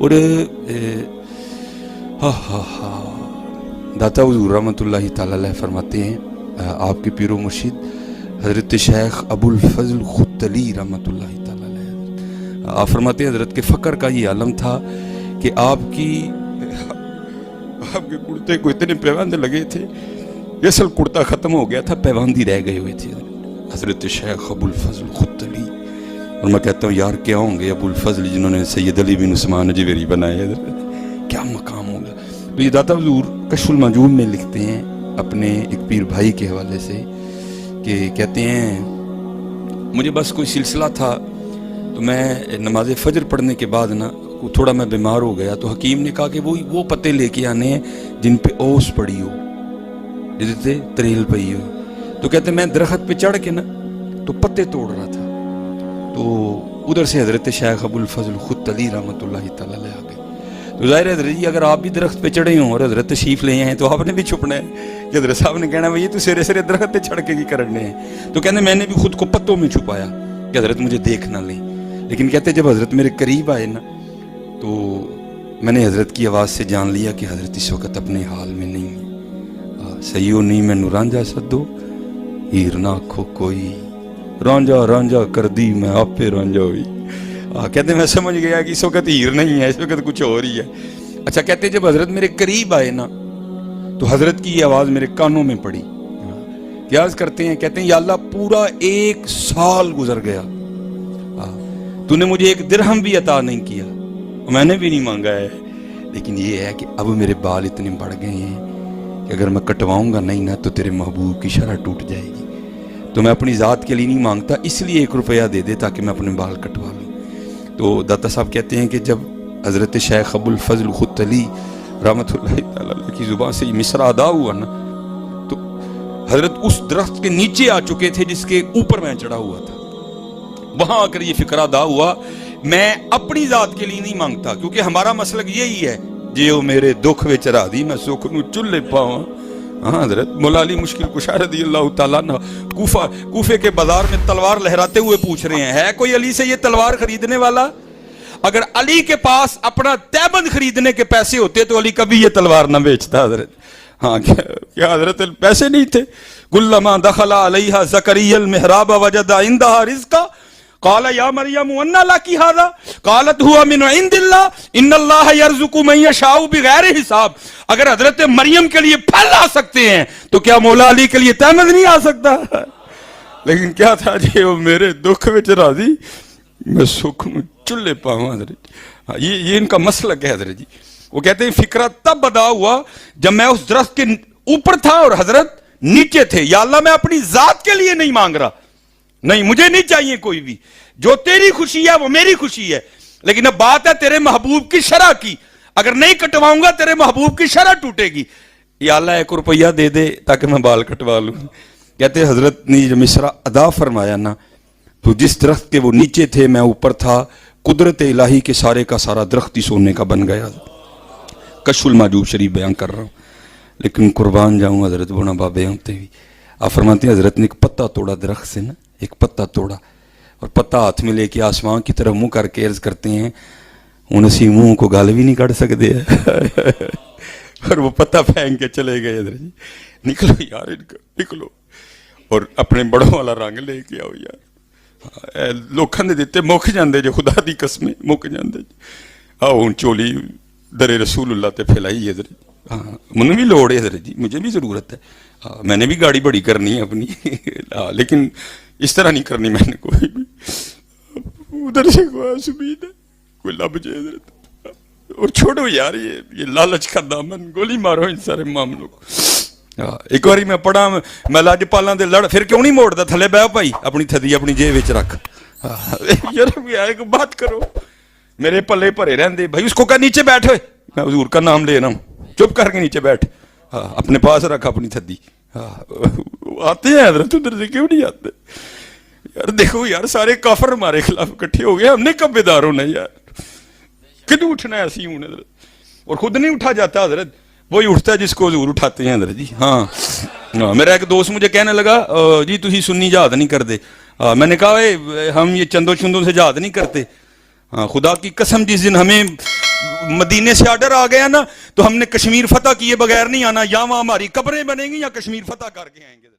اور داتا حضور رحمۃ اللہ تعالی علیہ فرماتے ہیں، آپ کے پیر و مرشد حضرت شیخ ابو الفضل خدلی رحمۃ اللہ تعالی علیہ، آپ فرماتے ہیں حضرت کے فقر کا یہ عالم تھا کہ آپ کے کرتے کو اتنے پیوند لگے تھے، اصل کرتا ختم ہو گیا تھا، پیوندی رہ گئے ہوئے تھے حضرت شیخ ابو الفضل خدلی۔ اور میں کہتا ہوں یار کیا ہوں گے ابو الفضل جنہوں نے سید علی بن عثمان اجویری بنائے، کیا مقام ہوگا۔ تو یہ داتا حضور کشف المعجوب میں لکھتے ہیں اپنے ایک پیر بھائی کے حوالے سے کہ کہتے ہیں مجھے بس کوئی سلسلہ تھا، تو میں نماز فجر پڑھنے کے بعد نا تھوڑا میں بیمار ہو گیا، تو حکیم نے کہا کہ وہ پتے لے کے آنے ہیں جن پہ اوس پڑی ہو، جسے تریل پئی ہو۔ تو کہتے میں درخت پہ چڑھ کے نا تو پتے توڑ رہا تھا، تو ادھر سے حضرت شیخ ابو الفضل خدلی رحمۃ اللہ تعالی علیہ آ گئے۔ تو ظاہر ہے حضرت جی اگر آپ بھی درخت پہ چڑھے ہوں اور حضرت تشریف لے آئے ہیں تو آپ نے بھی چھپنا ہے کہ حضرت صاحب نے کہنا یہ تو سرے سرے درخت پہ چڑھ کے کی کرنے ہیں۔ تو کہتے میں نے بھی خود کو پتوں میں چھپایا کہ حضرت مجھے دیکھ نہ لیں، لیکن کہتے جب حضرت میرے قریب آئے نا تو میں نے حضرت کی آواز سے جان لیا کہ حضرت اس وقت اپنے حال میں نہیں ہے۔ سیو نہیں میں رانجا سدو ہیر نہ کھو کوئی، رانجا رانجا کر دی میں آپ پہ رانجا ہوئی۔ کہتے میں سمجھ گیا کہ اس وقت ہیر نہیں ہے، اس وقت کچھ اور ہی ہے۔ اچھا کہتے جب حضرت میرے قریب آئے نا تو حضرت کی یہ آواز میرے کانوں میں پڑی، کیا عرض کرتے ہیں، کہتے ہیں یا اللہ پورا 1 سال گزر گیا، تو نے مجھے 1 درہم بھی عطا نہیں کیا، میں نے بھی نہیں مانگا ہے، لیکن یہ ہے کہ اب میرے بال اتنے بڑھ گئے ہیں کہ اگر میں کٹواؤں گا نہیں نا تو تیرے محبوب کی شرح ٹوٹ جائے گی، تو میں اپنی ذات کے لیے نہیں مانگتا، اس لیے 1 روپیہ دے دے تاکہ میں اپنے بال کٹوا لوں۔ تو داتا صاحب کہتے ہیں کہ جب حضرت شیخ ابو الفضل خدلی رحمۃ اللہ تعالی علیہ کی زبان سے یہ مصرع ادا ہوا نا تو حضرت اس درخت کے نیچے آ چکے تھے جس کے اوپر میں چڑھا ہوا تھا، وہاں آ کر یہ فکر ادا ہوا میں اپنی ذات کے لیے نہیں مانگتا، کیونکہ ہمارا مسلک یہی ہے جیو میرے دکھ وچ راضی میں سکھ نو چلے پاواں۔ ہاں حضرت مولا علی مشکل کشا رضی اللہ تعالیٰ عنہ کوفے کے بازار میں تلوار لہراتے ہوئے پوچھ رہے ہیں ہے کوئی علی سے یہ تلوار خریدنے والا؟ اگر علی کے پاس اپنا تیبند خریدنے کے پیسے ہوتے تو علی کبھی یہ تلوار نہ بیچتا حضرت۔ ہاں کیا حضرت پیسے نہیں تھے؟ کلما دخل علیہا زکریا المحراب وجد عندها رزقا قال یا مریم انا لکی ھذا قالت هو من عند اللہ ان اللہ یرزق من یشاء بغیر حساب۔ اگر حضرت مریم کے لیے پھل آ سکتے ہیں تو کیا مولا علی کے لیے تیمد نہیں آ سکتا؟ لیکن کیا تھا جی وہ میرے دکھ وچ راضی میں سکھ میں چلے پاؤں حضرت۔ یہ ان کا مسلک ہے حضرت جی۔ وہ کہتے ہیں فکرہ تب ادا ہوا جب میں اس درخت کے اوپر تھا اور حضرت نیچے تھے، یا اللہ میں اپنی ذات کے لیے نہیں مانگ رہا، نہیں مجھے نہیں چاہیے کوئی بھی، جو تیری خوشی ہے وہ میری خوشی ہے، لیکن اب بات ہے تیرے محبوب کی شرح کی، اگر نہیں کٹواؤں گا تیرے محبوب کی شرح ٹوٹے گی، یا اللہ 1 روپیہ دے دے تاکہ میں بال کٹوا لوں۔ کہتے حضرت نے جو مصرع ادا فرمایا نا تو جس درخت کے وہ نیچے تھے میں اوپر تھا، قدرت الہی کے سارے کا سارا درخت ہی سونے کا بن گیا۔ کشف المعجوب شریف بیان کر رہا ہوں، لیکن قربان جاؤں حضرت بونا بابے ہوتے بھی آپ فرماتے ہیں حضرت نے ایک پتا توڑا درخت سے نا، ایک پتا توڑا اور پتا ہاتھ میں لے کے آسمان کی طرف منہ کر کے عرض کرتے ہیں ان اسی منہ کو گال بھی نہیں کر سکتے اور وہ پتا پھینک کے چلے گئے حضرت جی، نکلو یار ان کا نکلو اور اپنے بڑوں والا رنگ لے کے آؤ یار، لوکاں دے دیتے مک جاندے جو خدا دی قسمیں مک جاندے آؤ ہن چولی در رسول اللہ تے پھیلائی حضرت۔ ہاں منہ بھی لوڑ ہے حضرت جی، مجھے بھی ضرورت ہے، میں نے بھی گاڑی بڑی کرنی ہے اپنی لیکن اس طرح نہیں کرنی میں نے کوئی بھی، ادھر سے کوئی امید ہے کوئی لب جائے حضرت، اور چھوڑو یار یہ لالچ کا دامن، گولی مارو ان سارے معاملوں کو۔ ایک باری میں پڑھا میں لاجپالاں دے لڑ پھر کیوں نہیں موڑتا تھلے بہ پائی اپنی تھدی اپنی جیب وچ رکھ، یار ایک بات کرو میرے پلے بھرے رہندے بھائی، اس کو کہا نیچے بیٹھ ہوئے میں حضور کا نام لے رہا ہوں، چپ کر کے نیچے بیٹھ، اپنے پاس رکھ اپنی تھدی۔ آتے ہیں حضرت ادھر سے کیوں نہیں آتے یار؟ دیکھو یار سارے کافر ہمارے خلاف اکٹھے ہو گئے، ہم نے کب بیدار ہونا یار؟ کدوں اٹھنا ہے ایسی ہوں حضرت؟ اور خود نہیں اٹھا جاتا حضرت، وہی اٹھتا ہے جس کو حضور اٹھاتے ہیں حضرت جی۔ ہاں میرا ایک دوست مجھے کہنے لگا جی تسی سنی جہاد نہیں کرتے، میں نے کہا ہم یہ چندوں چندوں سے جہاد نہیں کرتے، خدا کی قسم جس دن ہمیں مدینے سے آرڈر آ گیا نا تو ہم نے کشمیر فتح کیے بغیر نہیں آنا، یا وہاں ہماری قبریں بنیں گی یا کشمیر فتح کر کے آئیں گے.